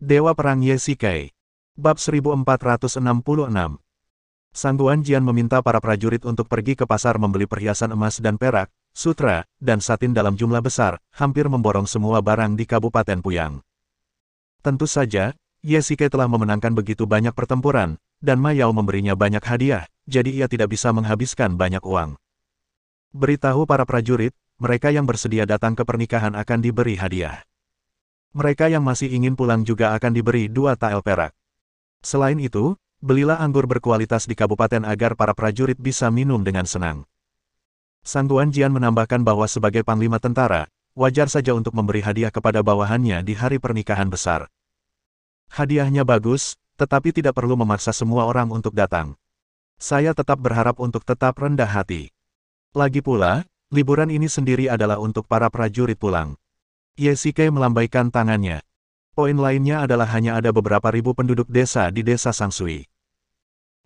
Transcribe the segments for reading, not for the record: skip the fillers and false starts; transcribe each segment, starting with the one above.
Dewa Perang Ye Shikai. Bab 1466. Sang Guan Jian meminta para prajurit untuk pergi ke pasar membeli perhiasan emas dan perak, sutra, dan satin dalam jumlah besar, hampir memborong semua barang di Kabupaten Puyang. Tentu saja, Ye Shikai telah memenangkan begitu banyak pertempuran, dan Ma Yao memberinya banyak hadiah, jadi ia tidak bisa menghabiskan banyak uang. Beritahu para prajurit, mereka yang bersedia datang ke pernikahan akan diberi hadiah. Mereka yang masih ingin pulang juga akan diberi 2 tael perak. Selain itu, belilah anggur berkualitas di kabupaten agar para prajurit bisa minum dengan senang. Sang Guan Jian menambahkan bahwa sebagai panglima tentara, wajar saja untuk memberi hadiah kepada bawahannya di hari pernikahan besar. Hadiahnya bagus, tetapi tidak perlu memaksa semua orang untuk datang. Saya tetap berharap untuk tetap rendah hati. Lagi pula, liburan ini sendiri adalah untuk para prajurit pulang. Ye Shikai melambaikan tangannya. Poin lainnya adalah hanya ada beberapa ribu penduduk desa di desa Sangsui.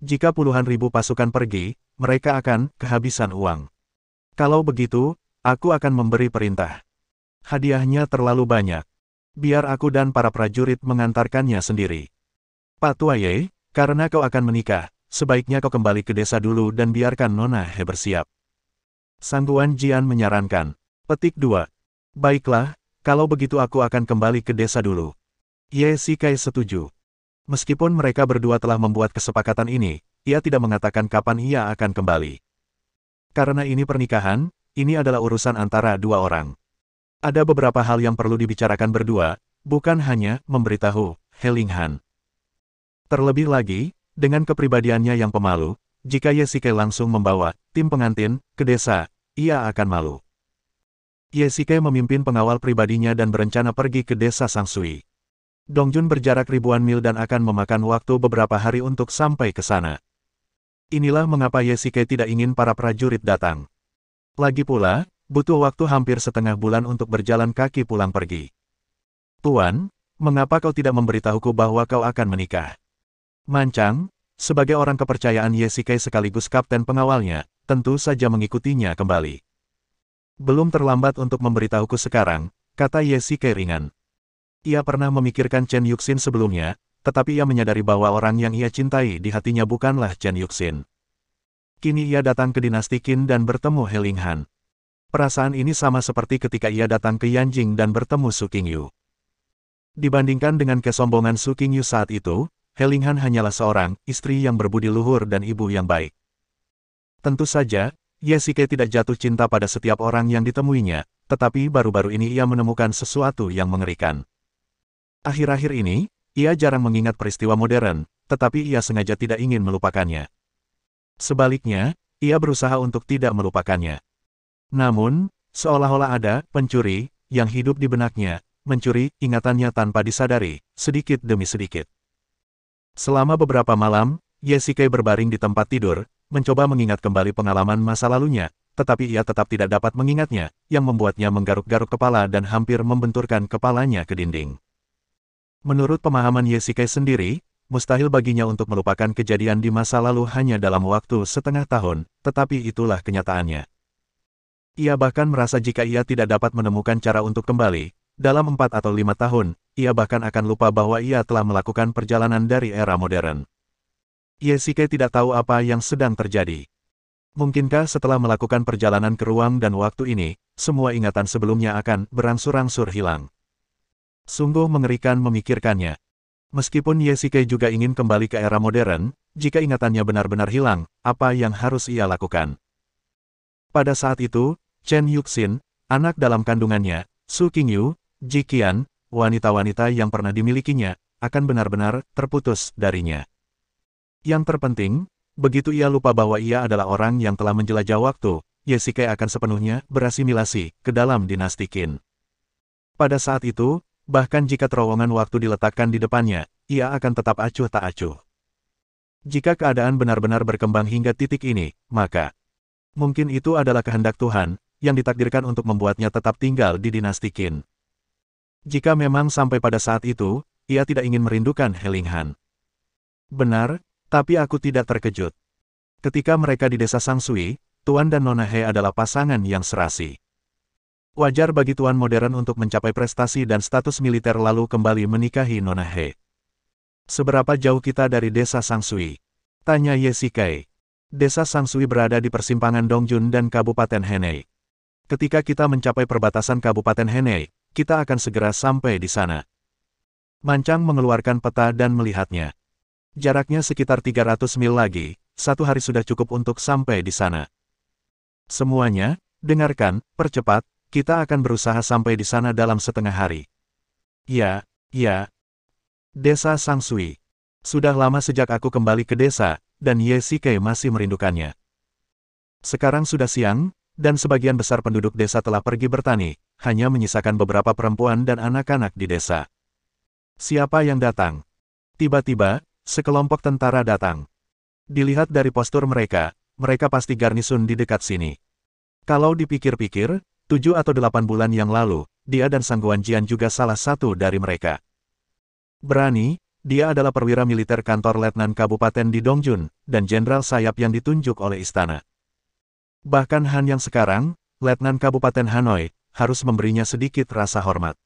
Jika puluhan ribu pasukan pergi, mereka akan kehabisan uang. Kalau begitu, aku akan memberi perintah. Hadiahnya terlalu banyak. Biar aku dan para prajurit mengantarkannya sendiri. Pak Tua Ye, karena kau akan menikah, sebaiknya kau kembali ke desa dulu dan biarkan Nona He bersiap. Sang Guan Jian menyarankan. Petik 2. Baiklah. Kalau begitu aku akan kembali ke desa dulu. Ye Shikai setuju. Meskipun mereka berdua telah membuat kesepakatan ini, ia tidak mengatakan kapan ia akan kembali. Karena ini pernikahan, ini adalah urusan antara dua orang. Ada beberapa hal yang perlu dibicarakan berdua, bukan hanya memberitahu He Linghan. Terlebih lagi, dengan kepribadiannya yang pemalu, jika Ye Shikai langsung membawa tim pengantin ke desa, ia akan malu. Ye Shikai memimpin pengawal pribadinya dan berencana pergi ke desa Sangsui. Dongjun berjarak ribuan mil dan akan memakan waktu beberapa hari untuk sampai ke sana. Inilah mengapa Ye Shikai tidak ingin para prajurit datang. Lagi pula, butuh waktu hampir setengah bulan untuk berjalan kaki pulang pergi. Tuan, mengapa kau tidak memberitahuku bahwa kau akan menikah? Mancang, sebagai orang kepercayaan Ye Shikai sekaligus kapten pengawalnya, tentu saja mengikutinya kembali. Belum terlambat untuk memberitahuku sekarang, kata Ye Shikai ringan. Ia pernah memikirkan Chen Yuxin sebelumnya, tetapi ia menyadari bahwa orang yang ia cintai di hatinya bukanlah Chen Yuxin. Kini ia datang ke dinasti Qin dan bertemu He Linghan. Perasaan ini sama seperti ketika ia datang ke Yanjing dan bertemu Su Qingyu. Dibandingkan dengan kesombongan Su Qingyu saat itu, He Linghan hanyalah seorang istri yang berbudi luhur dan ibu yang baik. Tentu saja, Ye Shikai tidak jatuh cinta pada setiap orang yang ditemuinya, tetapi baru-baru ini ia menemukan sesuatu yang mengerikan. Akhir-akhir ini, ia jarang mengingat peristiwa modern, tetapi ia sengaja tidak ingin melupakannya. Sebaliknya, ia berusaha untuk tidak melupakannya. Namun, seolah-olah ada pencuri yang hidup di benaknya, mencuri ingatannya tanpa disadari, sedikit demi sedikit. Selama beberapa malam, Ye Shikai berbaring di tempat tidur, mencoba mengingat kembali pengalaman masa lalunya, tetapi ia tetap tidak dapat mengingatnya, yang membuatnya menggaruk-garuk kepala dan hampir membenturkan kepalanya ke dinding. Menurut pemahaman Ye Shikai sendiri, mustahil baginya untuk melupakan kejadian di masa lalu hanya dalam waktu setengah tahun, tetapi itulah kenyataannya. Ia bahkan merasa jika ia tidak dapat menemukan cara untuk kembali, dalam 4 atau 5 tahun, ia bahkan akan lupa bahwa ia telah melakukan perjalanan dari era modern. Ye Shikai tidak tahu apa yang sedang terjadi. Mungkinkah setelah melakukan perjalanan ke ruang dan waktu ini, semua ingatan sebelumnya akan berangsur-angsur hilang? Sungguh mengerikan memikirkannya. Meskipun Ye Shikai juga ingin kembali ke era modern, jika ingatannya benar-benar hilang, apa yang harus ia lakukan? Pada saat itu, Chen Yuxin, anak dalam kandungannya, Su Qingyu, Ji Qian, wanita-wanita yang pernah dimilikinya, akan benar-benar terputus darinya. Yang terpenting, begitu ia lupa bahwa ia adalah orang yang telah menjelajah waktu, Ye Shikai akan sepenuhnya berasimilasi ke dalam dinasti Qin. Pada saat itu, bahkan jika terowongan waktu diletakkan di depannya, ia akan tetap acuh tak acuh. Jika keadaan benar-benar berkembang hingga titik ini, maka mungkin itu adalah kehendak Tuhan, yang ditakdirkan untuk membuatnya tetap tinggal di dinasti Qin. Jika memang sampai pada saat itu, ia tidak ingin merindukan He Linghan. Benar, tapi aku tidak terkejut. Ketika mereka di desa Sangsui, Tuan dan Nona He adalah pasangan yang serasi. Wajar bagi tuan modern untuk mencapai prestasi dan status militer lalu kembali menikahi Nona He. Seberapa jauh kita dari desa Sangsui? Tanya Ye Shikai. Desa Sangsui berada di persimpangan Dongjun dan Kabupaten Henei. Ketika kita mencapai perbatasan Kabupaten Henei, kita akan segera sampai di sana. Mancang mengeluarkan peta dan melihatnya. Jaraknya sekitar 300 mil lagi, 1 hari sudah cukup untuk sampai di sana. Semuanya, dengarkan, percepat, kita akan berusaha sampai di sana dalam setengah hari. Ya. Desa Sangsui. Sudah lama sejak aku kembali ke desa, dan Ye Shikai masih merindukannya. Sekarang sudah siang, dan sebagian besar penduduk desa telah pergi bertani, hanya menyisakan beberapa perempuan dan anak-anak di desa. Siapa yang datang? Tiba-tiba, sekelompok tentara datang. Dilihat dari postur mereka pasti garnisun di dekat sini. Kalau dipikir-pikir, 7 atau 8 bulan yang lalu, dia dan Sang Guanjian juga salah satu dari mereka. Berani, dia adalah perwira militer kantor letnan kabupaten di Dongjun, dan jenderal sayap yang ditunjuk oleh istana. Bahkan Han yang sekarang, letnan kabupaten Hanoi, harus memberinya sedikit rasa hormat.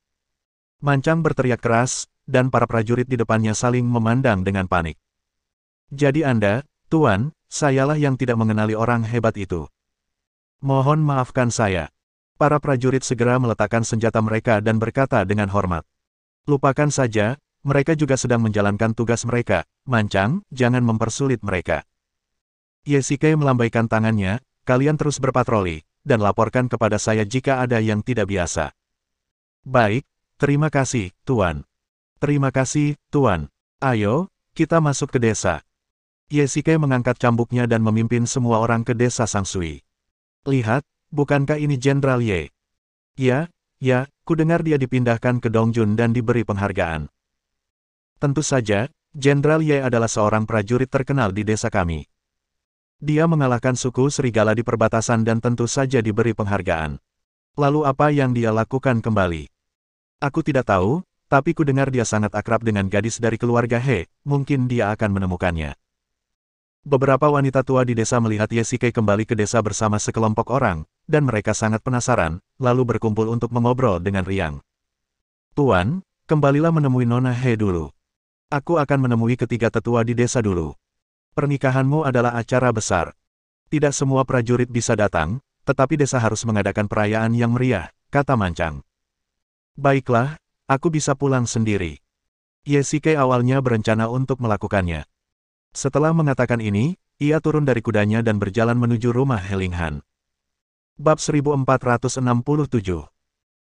Mancang berteriak keras, dan para prajurit di depannya saling memandang dengan panik. Jadi Anda, Tuan, sayalah yang tidak mengenali orang hebat itu. Mohon maafkan saya. Para prajurit segera meletakkan senjata mereka dan berkata dengan hormat. Lupakan saja, mereka juga sedang menjalankan tugas mereka. Mancang, jangan mempersulit mereka. Ye Shikai melambaikan tangannya, kalian terus berpatroli, dan laporkan kepada saya jika ada yang tidak biasa. Baik, terima kasih, Tuan. Terima kasih, Tuan. Ayo, kita masuk ke desa. Ye Shikai mengangkat cambuknya dan memimpin semua orang ke desa Sangsui. Lihat, bukankah ini Jenderal Ye? Ya, kudengar dia dipindahkan ke Dongjun dan diberi penghargaan. Tentu saja, Jenderal Ye adalah seorang prajurit terkenal di desa kami. Dia mengalahkan suku serigala di perbatasan dan tentu saja diberi penghargaan. Lalu apa yang dia lakukan kembali? Aku tidak tahu, tapi kudengar dia sangat akrab dengan gadis dari keluarga He, mungkin dia akan menemukannya. Beberapa wanita tua di desa melihat Ye Shikai kembali ke desa bersama sekelompok orang, dan mereka sangat penasaran, lalu berkumpul untuk mengobrol dengan riang. Tuan, kembalilah menemui Nona He dulu. Aku akan menemui ketiga tetua di desa dulu. Pernikahanmu adalah acara besar. Tidak semua prajurit bisa datang, tetapi desa harus mengadakan perayaan yang meriah, kata Mancang. Baiklah, aku bisa pulang sendiri. Ye Shikai awalnya berencana untuk melakukannya. Setelah mengatakan ini, ia turun dari kudanya dan berjalan menuju rumah Helinghan. Bab 1467.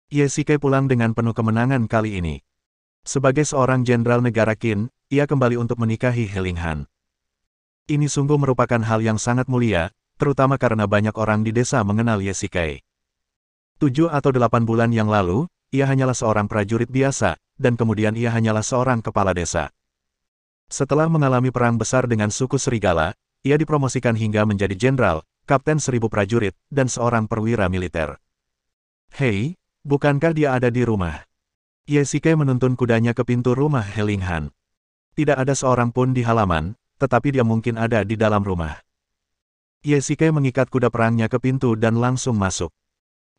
Ye Shikai pulang dengan penuh kemenangan kali ini. Sebagai seorang jenderal negara Qin, ia kembali untuk menikahi Helinghan. Ini sungguh merupakan hal yang sangat mulia, terutama karena banyak orang di desa mengenal Ye Shikai. 7 atau 8 bulan yang lalu, ia hanyalah seorang prajurit biasa, dan kemudian ia hanyalah seorang kepala desa. Setelah mengalami perang besar dengan suku serigala, ia dipromosikan hingga menjadi jenderal, kapten 1000 prajurit, dan seorang perwira militer. Hei, bukankah dia ada di rumah? Ye Shikai menuntun kudanya ke pintu rumah Helinghan. Tidak ada seorang pun di halaman, tetapi dia mungkin ada di dalam rumah. Ye Shikai mengikat kuda perangnya ke pintu dan langsung masuk.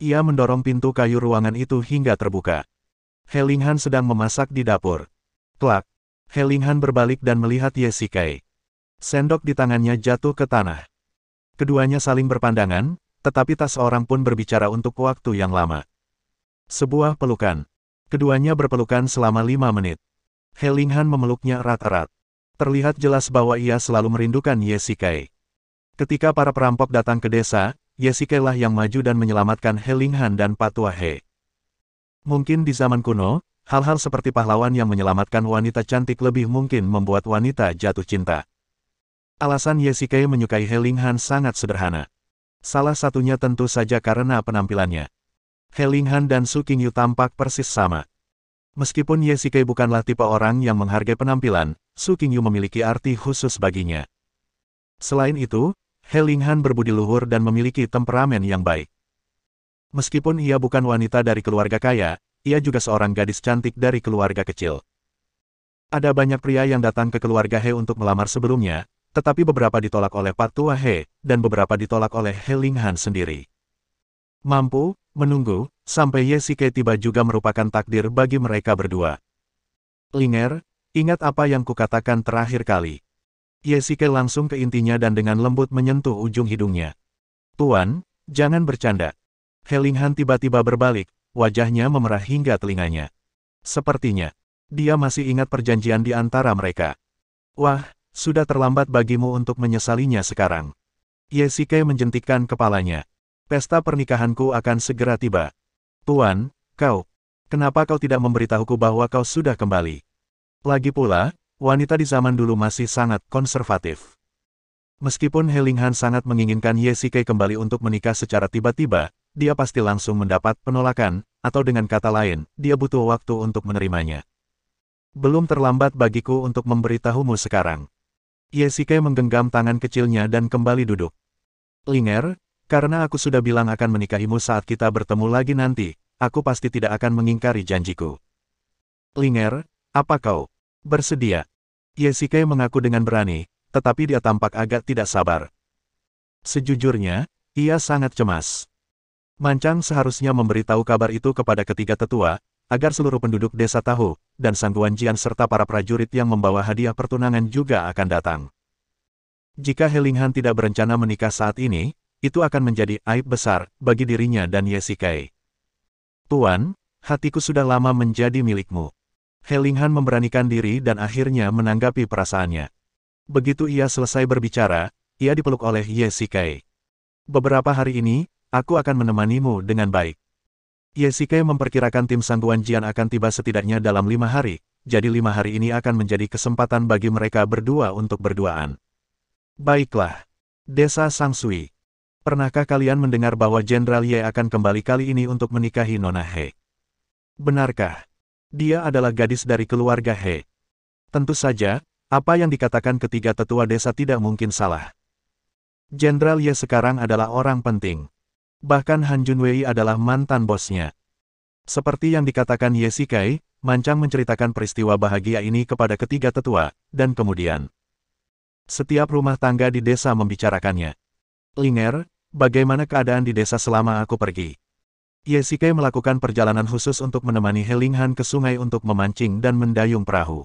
Ia mendorong pintu kayu ruangan itu hingga terbuka. Helinghan sedang memasak di dapur. Klak. Helinghan berbalik dan melihat Ye Shikai. Sendok di tangannya jatuh ke tanah. Keduanya saling berpandangan, tetapi tak seorang pun berbicara untuk waktu yang lama. Sebuah pelukan. Keduanya berpelukan selama 5 menit. Helinghan memeluknya erat-erat. Terlihat jelas bahwa ia selalu merindukan Ye Shikai. Ketika para perampok datang ke desa, Ye Shikai lah yang maju dan menyelamatkan Helinghan dan Patua He. Mungkin di zaman kuno, hal-hal seperti pahlawan yang menyelamatkan wanita cantik lebih mungkin membuat wanita jatuh cinta. Alasan Ye Shikai menyukai Helinghan sangat sederhana. Salah satunya tentu saja karena penampilannya. Helinghan dan Su Qingyu tampak persis sama. Meskipun Ye Shikai bukanlah tipe orang yang menghargai penampilan, Su Qingyu memiliki arti khusus baginya. Selain itu, Helinghan berbudi luhur dan memiliki temperamen yang baik. Meskipun ia bukan wanita dari keluarga kaya, ia juga seorang gadis cantik dari keluarga kecil. Ada banyak pria yang datang ke keluarga He untuk melamar sebelumnya, tetapi beberapa ditolak oleh Patua He, dan beberapa ditolak oleh Helinghan sendiri. Mampu, Menunggu, sampai Ye Shike tiba juga merupakan takdir bagi mereka berdua. Linger, ingat apa yang kukatakan terakhir kali. Ye Shike langsung ke intinya dan dengan lembut menyentuh ujung hidungnya. Tuan, jangan bercanda. He Linghan tiba-tiba berbalik, wajahnya memerah hingga telinganya. Sepertinya, dia masih ingat perjanjian di antara mereka. Wah, sudah terlambat bagimu untuk menyesalinya sekarang. Ye Shike menjentikkan kepalanya. Pesta pernikahanku akan segera tiba. Tuan, kenapa kau tidak memberitahuku bahwa kau sudah kembali? Lagi pula, wanita di zaman dulu masih sangat konservatif. Meskipun He Linghan sangat menginginkan Ye Shike kembali untuk menikah secara tiba-tiba, dia pasti langsung mendapat penolakan, atau dengan kata lain, dia butuh waktu untuk menerimanya. Belum terlambat bagiku untuk memberitahumu sekarang. Ye Shike menggenggam tangan kecilnya dan kembali duduk. Linger, karena aku sudah bilang akan menikahimu saat kita bertemu lagi nanti, aku pasti tidak akan mengingkari janjiku. Linger, apa kau bersedia? Ye Shike mengaku dengan berani, tetapi dia tampak agak tidak sabar. Sejujurnya, ia sangat cemas. Mancang seharusnya memberitahu kabar itu kepada ketiga tetua, agar seluruh penduduk desa tahu, dan Sang Guanjian serta para prajurit yang membawa hadiah pertunangan juga akan datang. Jika He Linghan tidak berencana menikah saat ini, itu akan menjadi aib besar bagi dirinya dan Ye Shike. Tuan, hatiku sudah lama menjadi milikmu. He Linghan memberanikan diri dan akhirnya menanggapi perasaannya. Begitu ia selesai berbicara, ia dipeluk oleh Ye Shike. Beberapa hari ini, aku akan menemanimu dengan baik. Ye Shike memperkirakan tim Sang Guanjian akan tiba setidaknya dalam 5 hari, jadi 5 hari ini akan menjadi kesempatan bagi mereka berdua untuk berduaan. Baiklah. Desa Sang Sui. Pernahkah kalian mendengar bahwa Jenderal Ye akan kembali kali ini untuk menikahi Nona He? Benarkah? Dia adalah gadis dari keluarga He. Tentu saja, apa yang dikatakan ketiga tetua desa tidak mungkin salah. Jenderal Ye sekarang adalah orang penting. Bahkan Han Junwei adalah mantan bosnya. Seperti yang dikatakan Ye Shike, Mancang menceritakan peristiwa bahagia ini kepada ketiga tetua, dan kemudian setiap rumah tangga di desa membicarakannya. Linger, bagaimana keadaan di desa selama aku pergi? Ye Shike melakukan perjalanan khusus untuk menemani He Linghan ke sungai untuk memancing dan mendayung perahu.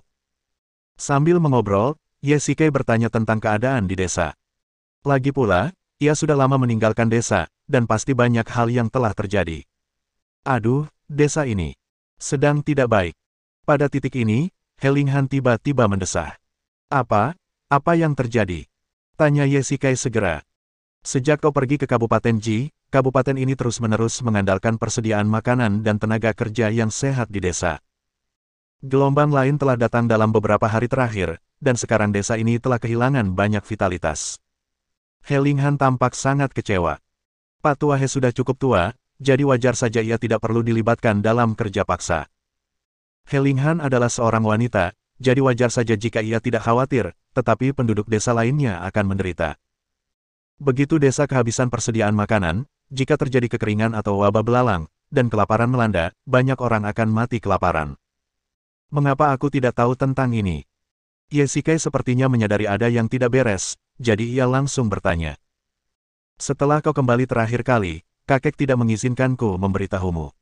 Sambil mengobrol, Ye Shike bertanya tentang keadaan di desa. Lagi pula, ia sudah lama meninggalkan desa, dan pasti banyak hal yang telah terjadi. Aduh, desa ini sedang tidak baik. Pada titik ini, He Linghan tiba-tiba mendesah. Apa yang terjadi? Tanya Ye Shike segera. Sejak kau pergi ke Kabupaten Ji, kabupaten ini terus-menerus mengandalkan persediaan makanan dan tenaga kerja yang sehat di desa. Gelombang lain telah datang dalam beberapa hari terakhir, dan sekarang desa ini telah kehilangan banyak vitalitas. He Linghan tampak sangat kecewa. Pak Tua He sudah cukup tua, jadi wajar saja ia tidak perlu dilibatkan dalam kerja paksa. He Linghan adalah seorang wanita, jadi wajar saja jika ia tidak khawatir, tetapi penduduk desa lainnya akan menderita. Begitu desa kehabisan persediaan makanan, jika terjadi kekeringan atau wabah belalang, dan kelaparan melanda, banyak orang akan mati kelaparan. Mengapa aku tidak tahu tentang ini? Ye Shike sepertinya menyadari ada yang tidak beres, jadi ia langsung bertanya. Setelah kau kembali terakhir kali, kakek tidak mengizinkanku memberitahumu.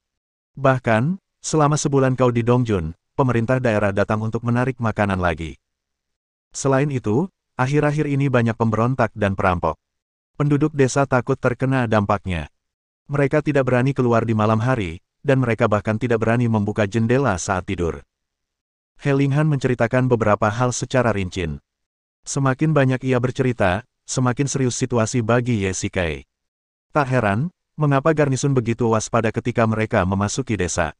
Bahkan, selama sebulan kau di Dongjun, pemerintah daerah datang untuk menarik makanan lagi. Selain itu, akhir-akhir ini banyak pemberontak dan perampok. Penduduk desa takut terkena dampaknya. Mereka tidak berani keluar di malam hari, dan mereka bahkan tidak berani membuka jendela saat tidur. He Linghan menceritakan beberapa hal secara rinci. Semakin banyak ia bercerita, semakin serius situasi bagi Ye Shike. Tak heran, mengapa garnisun begitu waspada ketika mereka memasuki desa.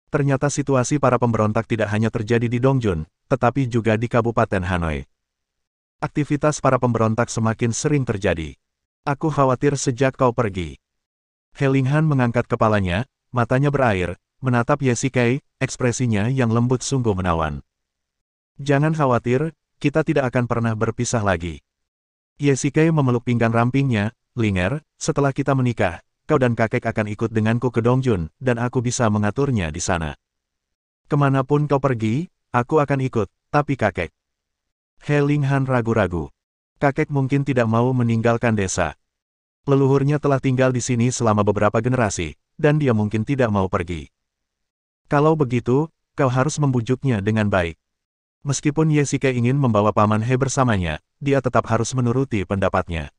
Ternyata situasi para pemberontak tidak hanya terjadi di Dongjun, tetapi juga di Kabupaten Hanoi. Aktivitas para pemberontak semakin sering terjadi. Aku khawatir sejak kau pergi. He Linghan mengangkat kepalanya, matanya berair, menatap Ye Shike, ekspresinya yang lembut sungguh menawan. Jangan khawatir, kita tidak akan pernah berpisah lagi. Ye Shike memeluk pinggang rampingnya. Linger, setelah kita menikah, kau dan kakek akan ikut denganku ke Dongjun, dan aku bisa mengaturnya di sana. Kemanapun kau pergi, aku akan ikut, tapi kakek. He Linghan ragu-ragu. Kakek mungkin tidak mau meninggalkan desa. Leluhurnya telah tinggal di sini selama beberapa generasi, dan dia mungkin tidak mau pergi. Kalau begitu, kau harus membujuknya dengan baik. Meskipun Ye Xike ingin membawa Paman He bersamanya, dia tetap harus menuruti pendapatnya.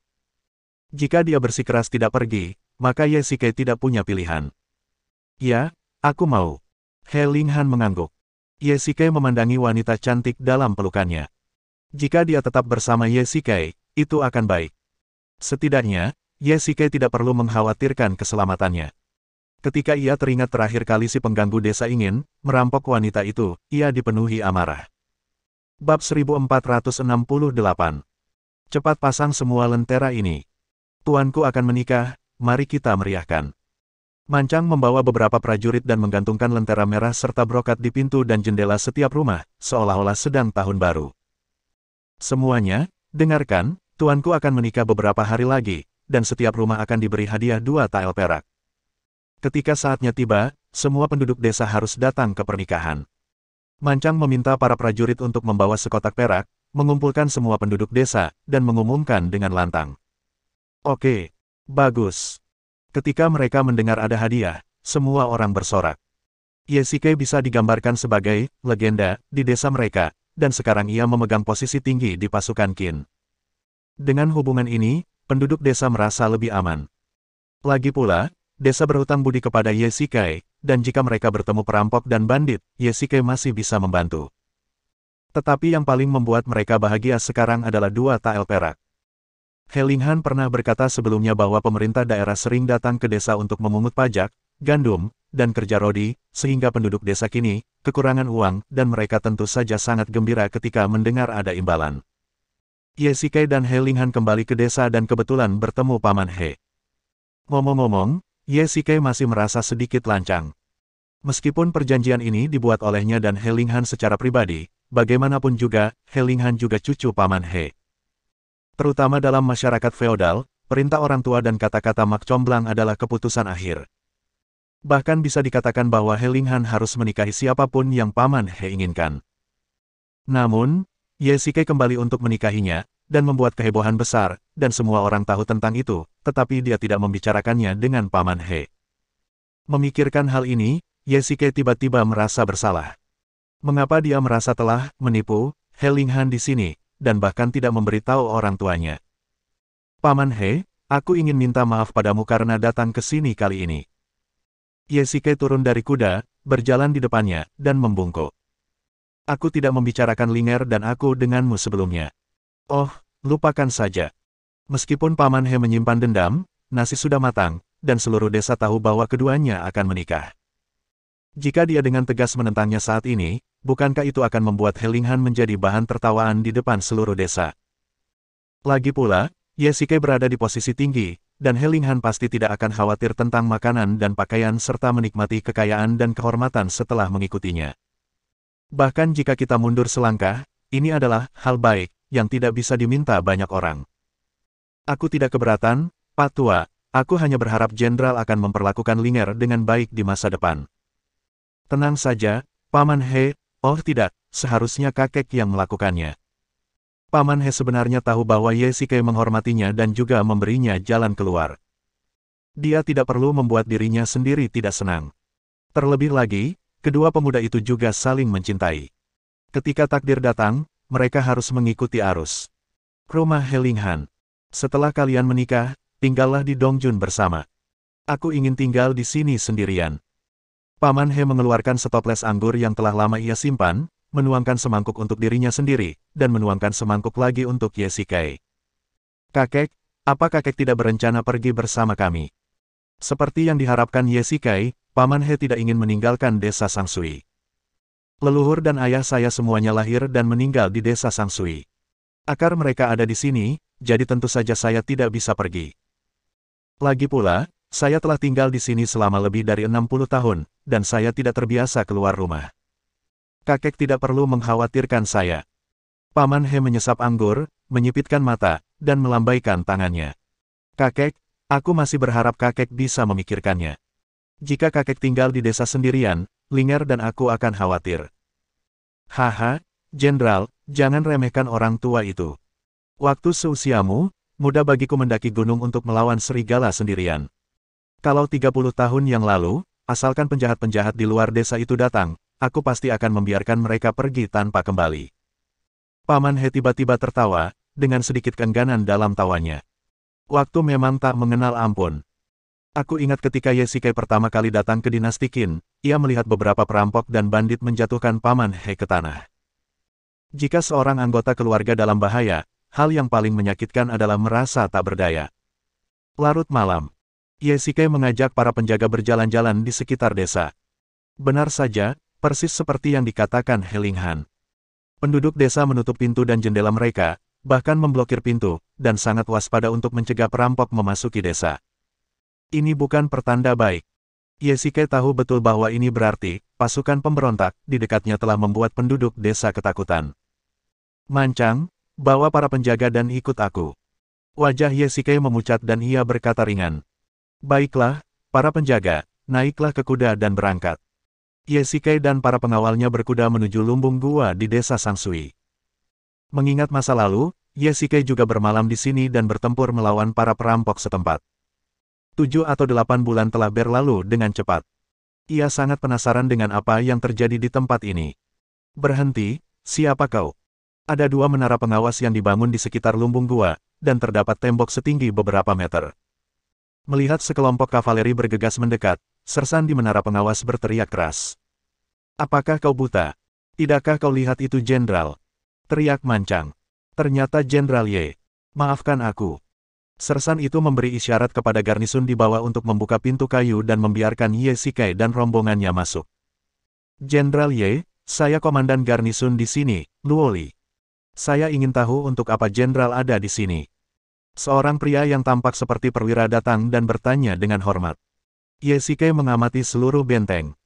Jika dia bersikeras tidak pergi, maka Ye Xike tidak punya pilihan. Ya, aku mau. He Linghan mengangguk. Ye Xike memandangi wanita cantik dalam pelukannya. Jika dia tetap bersama Ye Xike, itu akan baik. Setidaknya, Ye Xike tidak perlu mengkhawatirkan keselamatannya. Ketika ia teringat terakhir kali si pengganggu desa ingin merampok wanita itu, ia dipenuhi amarah. Bab 1468. Cepat pasang semua lentera ini. Tuanku akan menikah, mari kita meriahkan. Mancang membawa beberapa prajurit dan menggantungkan lentera merah serta brokat di pintu dan jendela setiap rumah, seolah-olah sedang tahun baru. Semuanya, dengarkan, tuanku akan menikah beberapa hari lagi, dan setiap rumah akan diberi hadiah 2 tael perak. Ketika saatnya tiba, semua penduduk desa harus datang ke pernikahan. Mancang meminta para prajurit untuk membawa sekotak perak, mengumpulkan semua penduduk desa, dan mengumumkan dengan lantang. Oke, bagus. Ketika mereka mendengar ada hadiah, semua orang bersorak. Ye Xike bisa digambarkan sebagai legenda di desa mereka, dan sekarang ia memegang posisi tinggi di pasukan Qin. Dengan hubungan ini, penduduk desa merasa lebih aman. Lagi pula, desa berhutang budi kepada Ye Xike, dan jika mereka bertemu perampok dan bandit, Ye Xike masih bisa membantu. Tetapi yang paling membuat mereka bahagia sekarang adalah 2 tael perak. He Linghan pernah berkata sebelumnya bahwa pemerintah daerah sering datang ke desa untuk memungut pajak, gandum, dan kerja rodi, sehingga penduduk desa kini kekurangan uang, dan mereka tentu saja sangat gembira ketika mendengar ada imbalan. Ye Xike dan He Linghan kembali ke desa dan kebetulan bertemu Paman He. Ngomong-ngomong, Ye Xike masih merasa sedikit lancang. Meskipun perjanjian ini dibuat olehnya dan He Linghan secara pribadi, bagaimanapun juga, He Linghan juga cucu Paman He. Terutama dalam masyarakat feodal, perintah orang tua dan kata-kata mak comblang adalah keputusan akhir. Bahkan bisa dikatakan bahwa He Linghan harus menikahi siapapun yang Paman He inginkan. Namun, Ye Xike kembali untuk menikahinya, dan membuat kehebohan besar, dan semua orang tahu tentang itu, tetapi dia tidak membicarakannya dengan Paman He. Memikirkan hal ini, Ye Xike tiba-tiba merasa bersalah. Mengapa dia merasa telah menipu He Linghan di sini, dan bahkan tidak memberitahu orang tuanya. Paman He, aku ingin minta maaf padamu karena datang ke sini kali ini. Ye Xike turun dari kuda, berjalan di depannya, dan membungkuk. Aku tidak membicarakan Linger dan aku denganmu sebelumnya. Oh, lupakan saja. Meskipun Paman He menyimpan dendam, nasi sudah matang, dan seluruh desa tahu bahwa keduanya akan menikah. Jika dia dengan tegas menentangnya saat ini, bukankah itu akan membuat He Linghan menjadi bahan tertawaan di depan seluruh desa? Lagi pula, Ye Xike berada di posisi tinggi, dan He Linghan pasti tidak akan khawatir tentang makanan dan pakaian serta menikmati kekayaan dan kehormatan setelah mengikutinya. Bahkan jika kita mundur selangkah, ini adalah hal baik, yang tidak bisa diminta banyak orang. Aku tidak keberatan, Pak Tua, aku hanya berharap Jenderal akan memperlakukan Linger dengan baik di masa depan. Tenang saja, Paman He, oh tidak, seharusnya kakek yang melakukannya. Paman He sebenarnya tahu bahwa Ye Xike menghormatinya dan juga memberinya jalan keluar. Dia tidak perlu membuat dirinya sendiri tidak senang. Terlebih lagi, kedua pemuda itu juga saling mencintai. Ketika takdir datang, mereka harus mengikuti arus. Rumah He Linghan. Setelah kalian menikah, tinggallah di Dongjun bersama. Aku ingin tinggal di sini sendirian. Paman He mengeluarkan setoples anggur yang telah lama ia simpan, menuangkan semangkuk untuk dirinya sendiri, dan menuangkan semangkuk lagi untuk Ye Xike. Kakek, apa kakek tidak berencana pergi bersama kami? Seperti yang diharapkan Ye Xike, Paman He tidak ingin meninggalkan desa Sangsui. Leluhur dan ayah saya semuanya lahir dan meninggal di desa Sangsui. Akar mereka ada di sini, jadi tentu saja saya tidak bisa pergi. Lagi pula, saya telah tinggal di sini selama lebih dari 60 tahun, dan saya tidak terbiasa keluar rumah. Kakek tidak perlu mengkhawatirkan saya. Paman He menyesap anggur, menyipitkan mata, dan melambaikan tangannya. Kakek, aku masih berharap kakek bisa memikirkannya. Jika kakek tinggal di desa sendirian, Linger dan aku akan khawatir. Haha, Jenderal, jangan remehkan orang tua itu. Waktu seusiamu, mudah bagiku mendaki gunung untuk melawan serigala sendirian. Kalau 30 tahun yang lalu, asalkan penjahat-penjahat di luar desa itu datang, aku pasti akan membiarkan mereka pergi tanpa kembali. Paman He tiba-tiba tertawa, dengan sedikit keengganan dalam tawanya. Waktu memang tak mengenal ampun. Aku ingat ketika Ye Shikai pertama kali datang ke dinasti Qin, ia melihat beberapa perampok dan bandit menjatuhkan Paman He ke tanah. Jika seorang anggota keluarga dalam bahaya, hal yang paling menyakitkan adalah merasa tak berdaya. Larut malam, Ye Shikai mengajak para penjaga berjalan-jalan di sekitar desa. Benar saja, persis seperti yang dikatakan He Linghan. Penduduk desa menutup pintu dan jendela mereka, bahkan memblokir pintu, dan sangat waspada untuk mencegah perampok memasuki desa. Ini bukan pertanda baik. Ye Shikai tahu betul bahwa ini berarti, pasukan pemberontak di dekatnya telah membuat penduduk desa ketakutan. Mancang, bawa para penjaga dan ikut aku. Wajah Ye Shikai memucat dan ia berkata ringan. Baiklah, para penjaga, naiklah ke kuda dan berangkat. Ye Shikai dan para pengawalnya berkuda menuju lumbung gua di desa Sangsui. Mengingat masa lalu, Ye Shikai juga bermalam di sini dan bertempur melawan para perampok setempat. 7 atau 8 bulan telah berlalu dengan cepat. Ia sangat penasaran dengan apa yang terjadi di tempat ini. Berhenti, siapa kau? Ada 2 menara pengawas yang dibangun di sekitar lumbung gua, dan terdapat tembok setinggi beberapa meter. Melihat sekelompok kavaleri bergegas mendekat, sersan di menara pengawas berteriak keras. Apakah kau buta? Tidakkah kau lihat itu jenderal? Teriak Mancang. Ternyata Jenderal Ye. Maafkan aku. Sersan itu memberi isyarat kepada garnisun di bawah untuk membuka pintu kayu dan membiarkan Ye Shikai dan rombongannya masuk. Jenderal Ye, saya komandan garnisun di sini, Luoli. Saya ingin tahu untuk apa jenderal ada di sini. Seorang pria yang tampak seperti perwira datang dan bertanya dengan hormat. Ye Shikai mengamati seluruh benteng.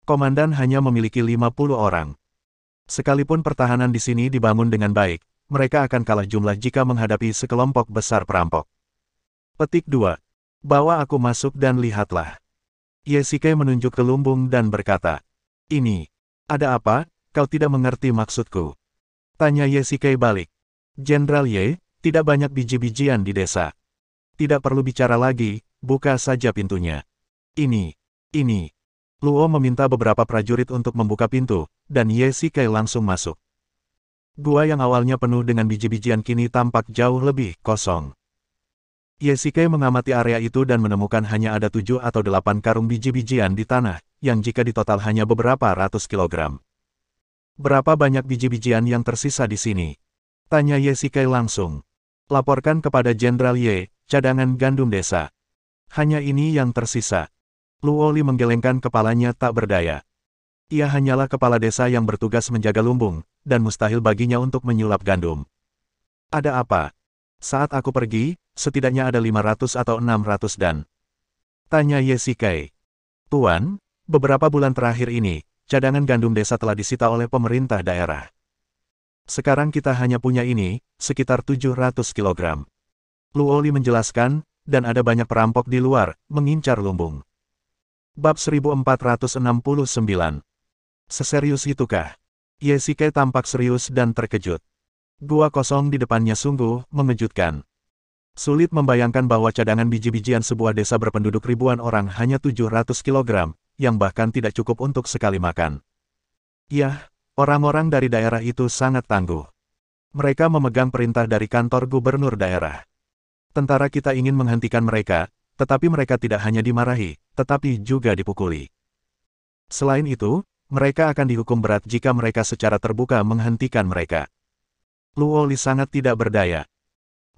Komandan hanya memiliki 50 orang. Sekalipun pertahanan di sini dibangun dengan baik, mereka akan kalah jumlah jika menghadapi sekelompok besar perampok. Petik 2. Bawa aku masuk dan lihatlah. Ye Shikai menunjuk ke lumbung dan berkata. Ini. Ada apa, kau tidak mengerti maksudku? Tanya Ye Shikai balik. Jenderal Ye, tidak banyak biji-bijian di desa. Tidak perlu bicara lagi, buka saja pintunya. Ini. Luo meminta beberapa prajurit untuk membuka pintu, dan Ye Shikai langsung masuk. Gua yang awalnya penuh dengan biji-bijian kini tampak jauh lebih kosong. Ye Shikai mengamati area itu dan menemukan hanya ada 7 atau 8 karung biji-bijian di tanah, yang jika ditotal hanya beberapa ratus kilogram. Berapa banyak biji-bijian yang tersisa di sini? Tanya Ye Shikai langsung. Laporkan kepada Jenderal Ye, cadangan gandum desa. Hanya ini yang tersisa. Luoli menggelengkan kepalanya tak berdaya. Ia hanyalah kepala desa yang bertugas menjaga lumbung, dan mustahil baginya untuk menyulap gandum. Ada apa? Saat aku pergi, setidaknya ada 500 atau 600 dan... Tanya Ye Shikai. Tuan, beberapa bulan terakhir ini, cadangan gandum desa telah disita oleh pemerintah daerah. Sekarang kita hanya punya ini, sekitar 700 kilogram. Luoli menjelaskan, dan ada banyak perampok di luar, mengincar lumbung. Bab 1469. Seserius itukah? Ye Shikai tampak serius dan terkejut. Gua kosong di depannya sungguh mengejutkan. Sulit membayangkan bahwa cadangan biji-bijian sebuah desa berpenduduk ribuan orang hanya 700 kilogram, yang bahkan tidak cukup untuk sekali makan. Yah, orang-orang dari daerah itu sangat tangguh. Mereka memegang perintah dari kantor gubernur daerah. Tentara kita ingin menghentikan mereka, tetapi mereka tidak hanya dimarahi, tetapi juga dipukuli. Selain itu, mereka akan dihukum berat jika mereka secara terbuka menghentikan mereka. Luoli sangat tidak berdaya.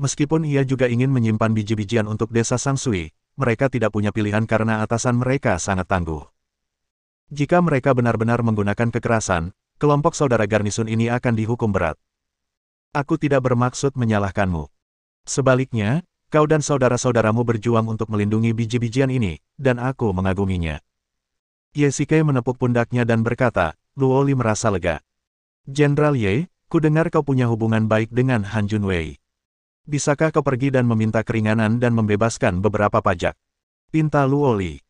Meskipun ia juga ingin menyimpan biji-bijian untuk desa Sangsui, mereka tidak punya pilihan karena atasan mereka sangat tangguh. Jika mereka benar-benar menggunakan kekerasan, kelompok saudara garnisun ini akan dihukum berat. Aku tidak bermaksud menyalahkanmu. Sebaliknya, kau dan saudara-saudaramu berjuang untuk melindungi biji-bijian ini, dan aku mengaguminya. Ye Shikai menepuk pundaknya dan berkata, Luoli merasa lega. Jenderal Ye, ku dengar kau punya hubungan baik dengan Han Junwei. Bisakah kau pergi dan meminta keringanan dan membebaskan beberapa pajak? Pinta Luoli.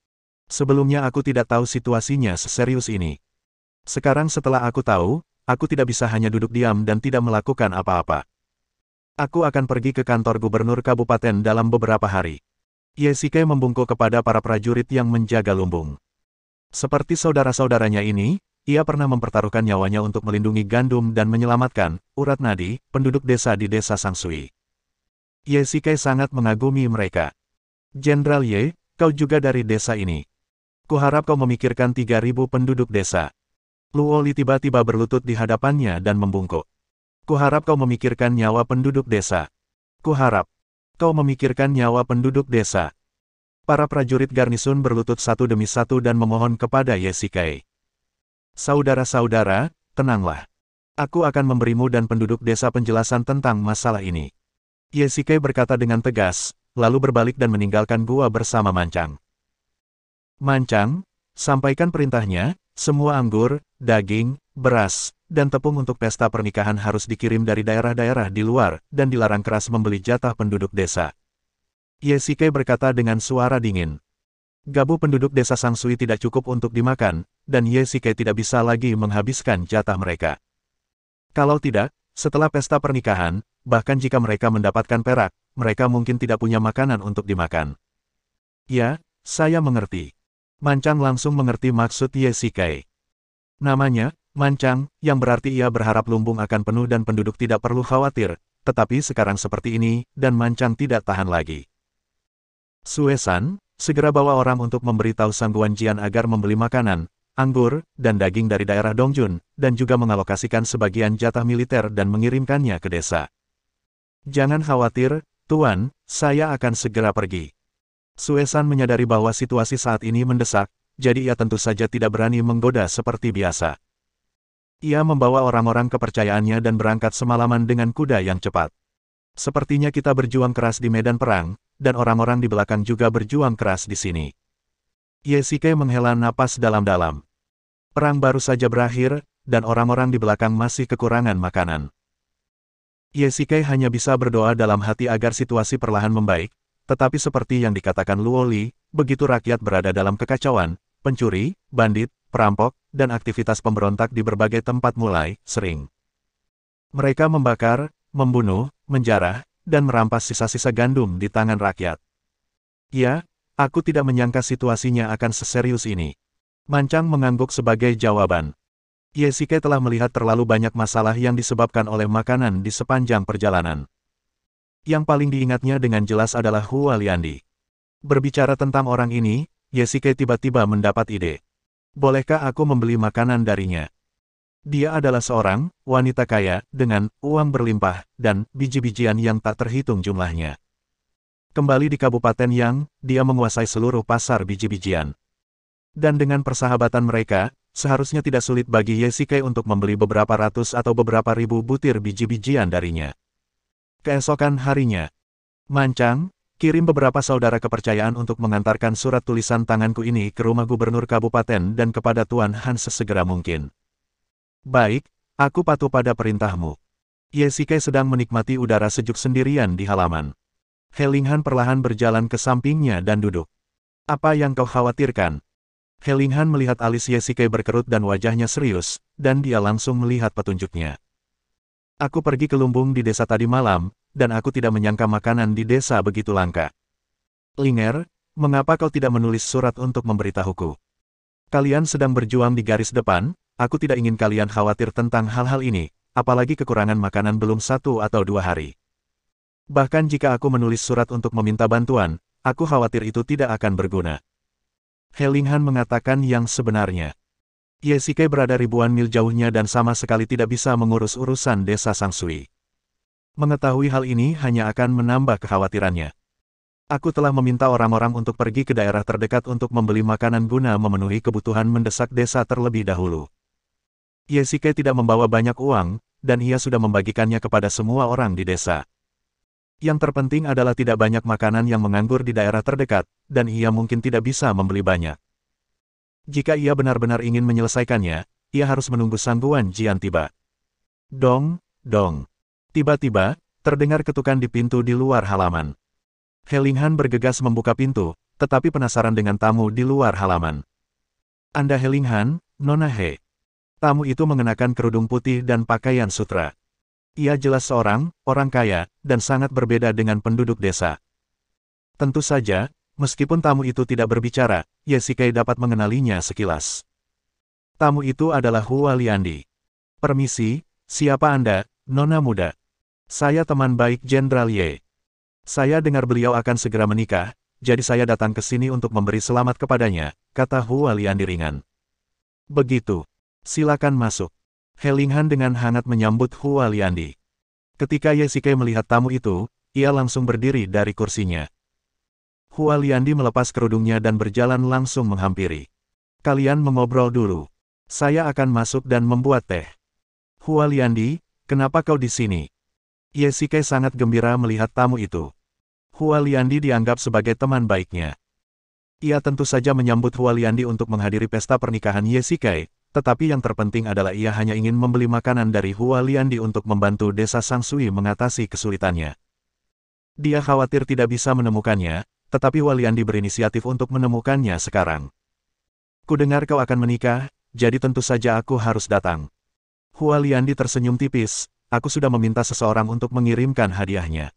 Sebelumnya aku tidak tahu situasinya seserius ini. Sekarang setelah aku tahu, aku tidak bisa hanya duduk diam dan tidak melakukan apa-apa. Aku akan pergi ke kantor gubernur kabupaten dalam beberapa hari. Ye Shikai membungkuk kepada para prajurit yang menjaga lumbung. Seperti saudara-saudaranya ini, ia pernah mempertaruhkan nyawanya untuk melindungi gandum dan menyelamatkan, urat nadi, penduduk desa di desa Sangsui. Ye Shikai sangat mengagumi mereka. Jenderal Ye, kau juga dari desa ini. Kuharap kau memikirkan 3.000 penduduk desa. Luo Li tiba-tiba berlutut di hadapannya dan membungkuk. Kuharap kau memikirkan nyawa penduduk desa. Kuharap kau memikirkan nyawa penduduk desa. Para prajurit garnisun berlutut satu demi satu dan memohon kepada Ye Shikai. Saudara-saudara, tenanglah. Aku akan memberimu dan penduduk desa penjelasan tentang masalah ini. Ye Shikai berkata dengan tegas, lalu berbalik dan meninggalkan gua bersama Mancang. Mancang, sampaikan perintahnya, semua anggur, daging, beras, dan tepung untuk pesta pernikahan harus dikirim dari daerah-daerah di luar, dan dilarang keras membeli jatah penduduk desa. Ye Shikai berkata dengan suara dingin. Gabu penduduk desa Sangsui tidak cukup untuk dimakan, dan Ye Shikai tidak bisa lagi menghabiskan jatah mereka. Kalau tidak, setelah pesta pernikahan, bahkan jika mereka mendapatkan perak, mereka mungkin tidak punya makanan untuk dimakan. Ya, saya mengerti. Mancang langsung mengerti maksud Ye Shikai. Namanya, Mancang, yang berarti ia berharap lumbung akan penuh dan penduduk tidak perlu khawatir, tetapi sekarang seperti ini, dan Mancang tidak tahan lagi. Suesan, segera bawa orang untuk memberitahu Sang Guanjian agar membeli makanan, anggur, dan daging dari daerah Dongjun, dan juga mengalokasikan sebagian jatah militer dan mengirimkannya ke desa. Jangan khawatir, Tuan, saya akan segera pergi. Suesan menyadari bahwa situasi saat ini mendesak, jadi ia tentu saja tidak berani menggoda seperti biasa. Ia membawa orang-orang kepercayaannya dan berangkat semalaman dengan kuda yang cepat. Sepertinya kita berjuang keras di medan perang, dan orang-orang di belakang juga berjuang keras di sini. Ye Shikai menghela napas dalam-dalam. Perang baru saja berakhir, dan orang-orang di belakang masih kekurangan makanan. Ye Shikai hanya bisa berdoa dalam hati agar situasi perlahan membaik, tetapi seperti yang dikatakan Luo Li, begitu rakyat berada dalam kekacauan, pencuri, bandit, perampok, dan aktivitas pemberontak di berbagai tempat mulai sering. Mereka membakar, membunuh, menjarah, dan merampas sisa-sisa gandum di tangan rakyat. Ya, aku tidak menyangka situasinya akan seserius ini. Mancang mengangguk sebagai jawaban. Ye Shikai telah melihat terlalu banyak masalah yang disebabkan oleh makanan di sepanjang perjalanan. Yang paling diingatnya dengan jelas adalah Hua Liandi. Berbicara tentang orang ini, Ye Shikai tiba-tiba mendapat ide. Bolehkah aku membeli makanan darinya? Dia adalah seorang wanita kaya, dengan uang berlimpah, dan biji-bijian yang tak terhitung jumlahnya. Kembali di Kabupaten Yang, dia menguasai seluruh pasar biji-bijian. Dan dengan persahabatan mereka, seharusnya tidak sulit bagi Ye Shikai untuk membeli beberapa ratus atau beberapa ribu butir biji-bijian darinya. Keesokan harinya, Mancang, kirim beberapa saudara kepercayaan untuk mengantarkan surat tulisan tanganku ini ke rumah gubernur kabupaten dan kepada Tuan Han sesegera mungkin. Baik, aku patuh pada perintahmu. Ye Shikai sedang menikmati udara sejuk sendirian di halaman. He Linghan perlahan berjalan ke sampingnya dan duduk. Apa yang kau khawatirkan? He Linghan melihat alis Ye Shikai berkerut dan wajahnya serius, dan dia langsung melihat petunjuknya. Aku pergi ke lumbung di desa tadi malam, dan aku tidak menyangka makanan di desa begitu langka. Linger, mengapa kau tidak menulis surat untuk memberitahuku? Kalian sedang berjuang di garis depan, aku tidak ingin kalian khawatir tentang hal-hal ini, apalagi kekurangan makanan belum 1 atau 2 hari. Bahkan jika aku menulis surat untuk meminta bantuan, aku khawatir itu tidak akan berguna. He Linghan mengatakan yang sebenarnya. Ye Shikai berada ribuan mil jauhnya dan sama sekali tidak bisa mengurus urusan desa Sangsui. Mengetahui hal ini hanya akan menambah kekhawatirannya. Aku telah meminta orang-orang untuk pergi ke daerah terdekat untuk membeli makanan guna memenuhi kebutuhan mendesak desa terlebih dahulu. Ye Shikai tidak membawa banyak uang, dan ia sudah membagikannya kepada semua orang di desa. Yang terpenting adalah tidak banyak makanan yang menganggur di daerah terdekat, dan ia mungkin tidak bisa membeli banyak. Jika ia benar-benar ingin menyelesaikannya, ia harus menunggu Sang Guanjian tiba. Dong, dong. Tiba-tiba, terdengar ketukan di pintu di luar halaman. He Linghan bergegas membuka pintu, tetapi penasaran dengan tamu di luar halaman. Anda He Linghan, Nona He. Tamu itu mengenakan kerudung putih dan pakaian sutra. Ia jelas seorang orang kaya, dan sangat berbeda dengan penduduk desa. Tentu saja, Meskipun tamu itu tidak berbicara, Yesikai dapat mengenalinya sekilas. Tamu itu adalah Hua Liandi. Permisi, siapa Anda, Nona muda? Saya teman baik Jenderal Ye. Saya dengar beliau akan segera menikah, jadi saya datang ke sini untuk memberi selamat kepadanya, kata Hua Liandi ringan. Begitu. Silakan masuk. He Linghan dengan hangat menyambut Hua Liandi. Ketika Yesikai melihat tamu itu, ia langsung berdiri dari kursinya. Hua Liandi melepas kerudungnya dan berjalan langsung menghampiri. Kalian mengobrol dulu. Saya akan masuk dan membuat teh. Hua Liandi, kenapa kau di sini? Yesikai sangat gembira melihat tamu itu. Hua Liandi dianggap sebagai teman baiknya. Ia tentu saja menyambut Hua Liandi untuk menghadiri pesta pernikahan Yesikai, tetapi yang terpenting adalah ia hanya ingin membeli makanan dari Hua Liandi untuk membantu desa Sangsui mengatasi kesulitannya. Dia khawatir tidak bisa menemukannya, tetapi Hua Liandi berinisiatif untuk menemukannya sekarang. Kudengar kau akan menikah, jadi tentu saja aku harus datang. Hua Liandi tersenyum tipis, aku sudah meminta seseorang untuk mengirimkan hadiahnya.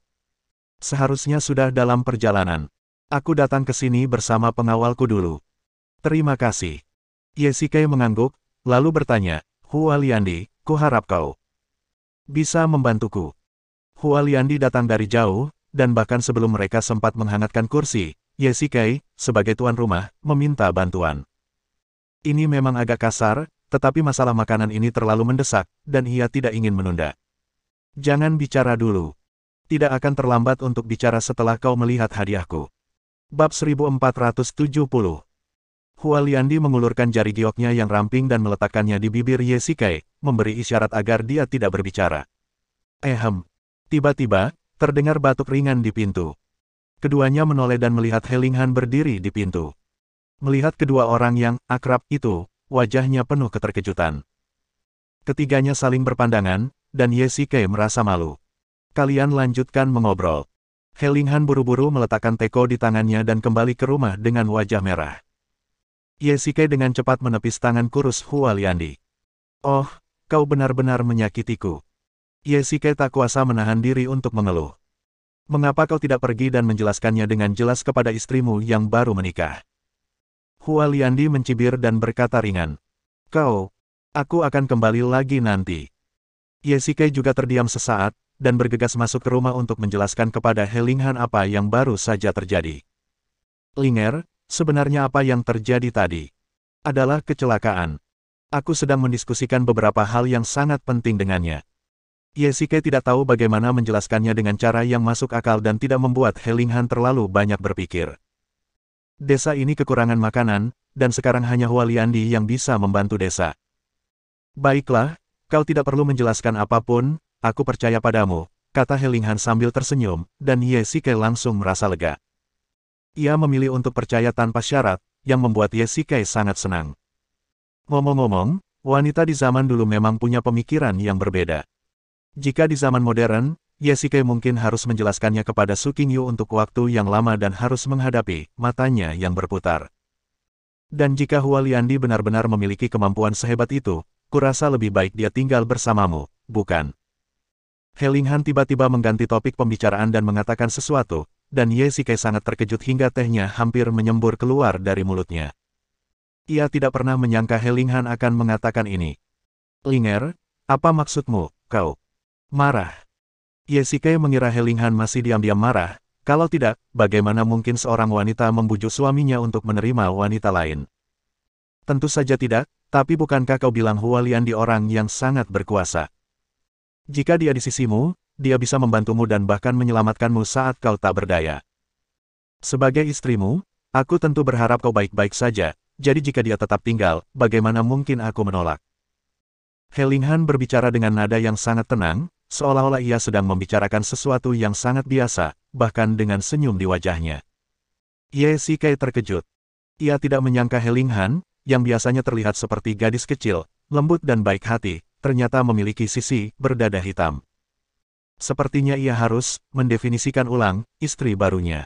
Seharusnya sudah dalam perjalanan. Aku datang ke sini bersama pengawalku dulu. Terima kasih. Yesikai mengangguk, lalu bertanya, Hua Liandi, kuharap kau bisa membantuku. Hua Liandi datang dari jauh, dan bahkan sebelum mereka sempat menghangatkan kursi, Yesikai, sebagai tuan rumah, meminta bantuan. Ini memang agak kasar, tetapi masalah makanan ini terlalu mendesak, dan ia tidak ingin menunda. Jangan bicara dulu. Tidak akan terlambat untuk bicara setelah kau melihat hadiahku. Bab 1470. Hua Liandi mengulurkan jari gioknya yang ramping dan meletakkannya di bibir Yesikai, memberi isyarat agar dia tidak berbicara. Tiba-tiba, terdengar batuk ringan di pintu. Keduanya menoleh dan melihat He Linghan berdiri di pintu. Melihat kedua orang yang akrab itu, wajahnya penuh keterkejutan. Ketiganya saling berpandangan, dan Yesikai merasa malu. Kalian lanjutkan mengobrol. He Linghan buru-buru meletakkan teko di tangannya dan kembali ke rumah dengan wajah merah. Yesikai dengan cepat menepis tangan kurus Hua Liandi. Oh, kau benar-benar menyakitiku. Yesikai tak kuasa menahan diri untuk mengeluh. Mengapa kau tidak pergi dan menjelaskannya dengan jelas kepada istrimu yang baru menikah? Hua Liandi mencibir dan berkata ringan. Aku akan kembali lagi nanti. Yesikai juga terdiam sesaat, dan bergegas masuk ke rumah untuk menjelaskan kepada He Linghan apa yang baru saja terjadi. Linger, sebenarnya apa yang terjadi tadi? Adalah kecelakaan. Aku sedang mendiskusikan beberapa hal yang sangat penting dengannya. Yesikai tidak tahu bagaimana menjelaskannya dengan cara yang masuk akal dan tidak membuat He Linghan terlalu banyak berpikir. Desa ini kekurangan makanan, dan sekarang hanya Hua Liandi yang bisa membantu desa. Baiklah, kau tidak perlu menjelaskan apapun, aku percaya padamu, kata He Linghan sambil tersenyum, dan Yesikai langsung merasa lega. Ia memilih untuk percaya tanpa syarat, yang membuat Yesikai sangat senang. Ngomong-ngomong, wanita di zaman dulu memang punya pemikiran yang berbeda. Jika di zaman modern, Yesikai mungkin harus menjelaskannya kepada Su Qingyu untuk waktu yang lama dan harus menghadapi matanya yang berputar. Dan jika Hua Liandi benar-benar memiliki kemampuan sehebat itu, kurasa lebih baik dia tinggal bersamamu, bukan? He Linghan tiba-tiba mengganti topik pembicaraan dan mengatakan sesuatu, dan Yesikai sangat terkejut hingga tehnya hampir menyembur keluar dari mulutnya. Ia tidak pernah menyangka He Linghan akan mengatakan ini. Linger, apa maksudmu, kau? Marah. Yesikai mengira He Linghan masih diam-diam marah, kalau tidak, bagaimana mungkin seorang wanita membujuk suaminya untuk menerima wanita lain? Tentu saja tidak, tapi bukankah kau bilang Hua Liandi orang yang sangat berkuasa? Jika dia di sisimu, dia bisa membantumu dan bahkan menyelamatkanmu saat kau tak berdaya. Sebagai istrimu, aku tentu berharap kau baik-baik saja, jadi jika dia tetap tinggal, bagaimana mungkin aku menolak? He Linghan berbicara dengan nada yang sangat tenang, seolah-olah ia sedang membicarakan sesuatu yang sangat biasa, bahkan dengan senyum di wajahnya. Yesikai terkejut. Ia tidak menyangka He Linghan, yang biasanya terlihat seperti gadis kecil, lembut dan baik hati, ternyata memiliki sisi berdada hitam. Sepertinya ia harus mendefinisikan ulang istri barunya.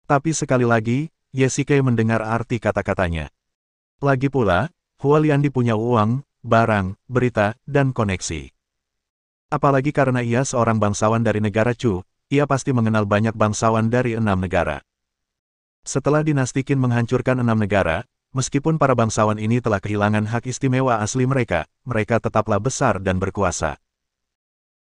Tapi sekali lagi, Yesikai mendengar arti kata-katanya. Lagi pula, Hua Liandi punya uang, barang, berita, dan koneksi. Apalagi karena ia seorang bangsawan dari negara Chu, ia pasti mengenal banyak bangsawan dari 6 negara. Setelah dinasti Qin menghancurkan 6 negara, meskipun para bangsawan ini telah kehilangan hak istimewa asli mereka, mereka tetaplah besar dan berkuasa.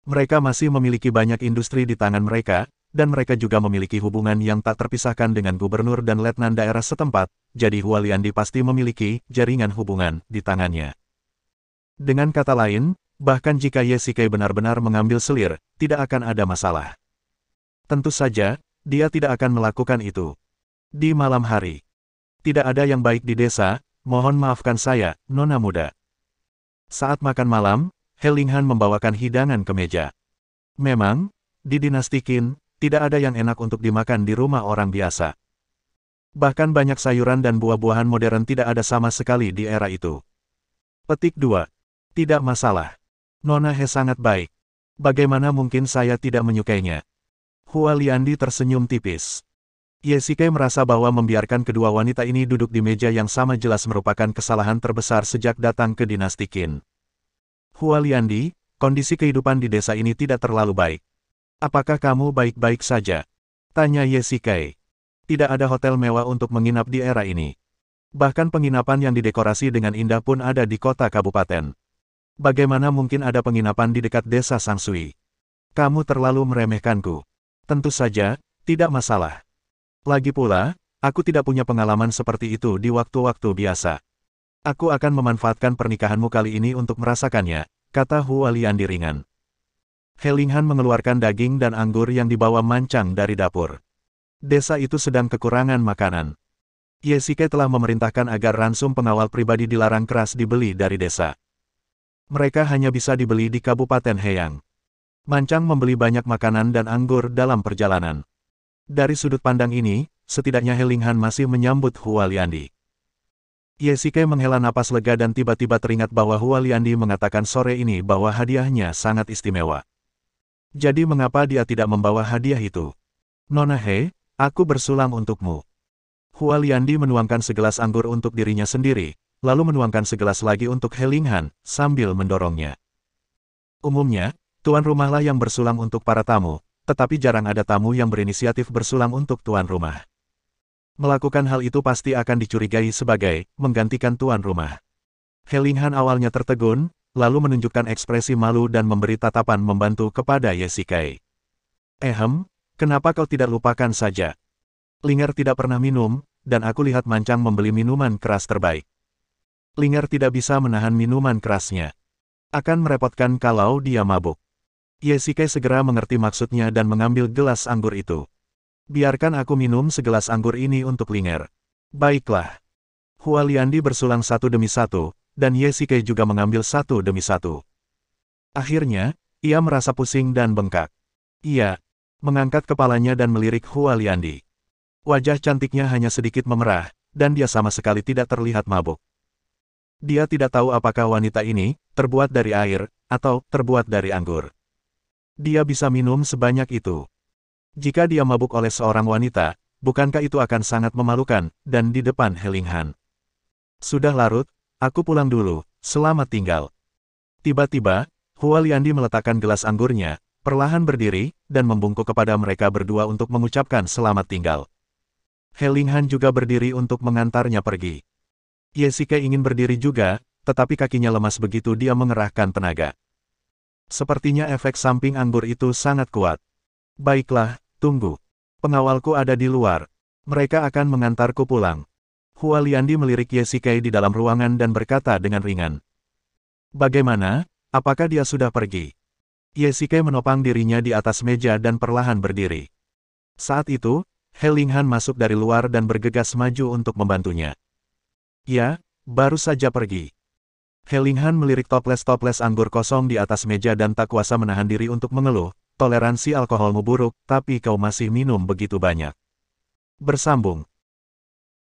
Mereka masih memiliki banyak industri di tangan mereka, dan mereka juga memiliki hubungan yang tak terpisahkan dengan gubernur dan letnan daerah setempat, jadi Hualiandi pasti memiliki jaringan hubungan di tangannya. Dengan kata lain, bahkan jika Ye Shikai benar-benar mengambil selir, tidak akan ada masalah. Tentu saja, dia tidak akan melakukan itu. Di malam hari. Tidak ada yang baik di desa, mohon maafkan saya, nona muda. Saat makan malam, He Linghan membawakan hidangan ke meja. Memang, di dinasti Qin, tidak ada yang enak untuk dimakan di rumah orang biasa. Bahkan banyak sayuran dan buah-buahan modern tidak ada sama sekali di era itu. Petik 2. Tidak masalah. Nona He sangat baik. Bagaimana mungkin saya tidak menyukainya? Hualiandi tersenyum tipis. Ye Shikai merasa bahwa membiarkan kedua wanita ini duduk di meja yang sama jelas merupakan kesalahan terbesar sejak datang ke dinasti Qin. Hualiandi, kondisi kehidupan di desa ini tidak terlalu baik. Apakah kamu baik-baik saja? Tanya Ye Shikai. Tidak ada hotel mewah untuk menginap di era ini. Bahkan penginapan yang didekorasi dengan indah pun ada di kota kabupaten. Bagaimana mungkin ada penginapan di dekat desa Sangsui? Kamu terlalu meremehkanku. Tentu saja, tidak masalah. Lagi pula, aku tidak punya pengalaman seperti itu di waktu-waktu biasa. Aku akan memanfaatkan pernikahanmu kali ini untuk merasakannya, kata Hualiandi ringan. He Linghan mengeluarkan daging dan anggur yang dibawa mancang dari dapur. Desa itu sedang kekurangan makanan. Ye Shikai telah memerintahkan agar ransum pengawal pribadi dilarang keras dibeli dari desa. Mereka hanya bisa dibeli di Kabupaten Heyang. Mancang membeli banyak makanan dan anggur dalam perjalanan. Dari sudut pandang ini, setidaknya He Linghan masih menyambut Hualiandi. Ye Shikai menghela napas lega dan tiba-tiba teringat bahwa Hualiandi mengatakan sore ini bahwa hadiahnya sangat istimewa. Jadi mengapa dia tidak membawa hadiah itu? Nona He, aku bersulang untukmu. Hualiandi menuangkan segelas anggur untuk dirinya sendiri, lalu menuangkan segelas lagi untuk He Linghan, sambil mendorongnya. Umumnya, tuan rumahlah yang bersulang untuk para tamu, tetapi jarang ada tamu yang berinisiatif bersulang untuk tuan rumah. Melakukan hal itu pasti akan dicurigai sebagai menggantikan tuan rumah. He Linghan awalnya tertegun, lalu menunjukkan ekspresi malu dan memberi tatapan membantu kepada Ye Shikai. Kenapa kau tidak lupakan saja? Linger tidak pernah minum, dan aku lihat mancang membeli minuman keras terbaik. Linger tidak bisa menahan minuman kerasnya. Akan merepotkan kalau dia mabuk. Ye Shikai segera mengerti maksudnya dan mengambil gelas anggur itu. Biarkan aku minum segelas anggur ini untuk Linger. Baiklah. Hualiandi bersulang satu demi satu, dan Ye Shikai juga mengambil satu demi satu. Akhirnya, ia merasa pusing dan bengkak. Ia mengangkat kepalanya dan melirik Hualiandi. Wajah cantiknya hanya sedikit memerah, dan dia sama sekali tidak terlihat mabuk. Dia tidak tahu apakah wanita ini terbuat dari air, atau terbuat dari anggur. Dia bisa minum sebanyak itu. Jika dia mabuk oleh seorang wanita, bukankah itu akan sangat memalukan, dan di depan He Linghan. Sudah larut, aku pulang dulu, selamat tinggal. Tiba-tiba, Hualiandi meletakkan gelas anggurnya, perlahan berdiri, dan membungkuk kepada mereka berdua untuk mengucapkan selamat tinggal. He Linghan juga berdiri untuk mengantarnya pergi. Ye Shikai ingin berdiri juga, tetapi kakinya lemas begitu dia mengerahkan tenaga. Sepertinya efek samping anggur itu sangat kuat. Baiklah, tunggu. Pengawalku ada di luar. Mereka akan mengantarku pulang. Hualiandi melirik Ye Shikai di dalam ruangan dan berkata dengan ringan. Bagaimana? Apakah dia sudah pergi? Ye Shikai menopang dirinya di atas meja dan perlahan berdiri. Saat itu, He Linghan masuk dari luar dan bergegas maju untuk membantunya. Ya, baru saja pergi. He Linghan melirik toples-toples anggur kosong di atas meja dan tak kuasa menahan diri untuk mengeluh. Toleransi alkoholmu buruk, tapi kau masih minum begitu banyak. Bersambung.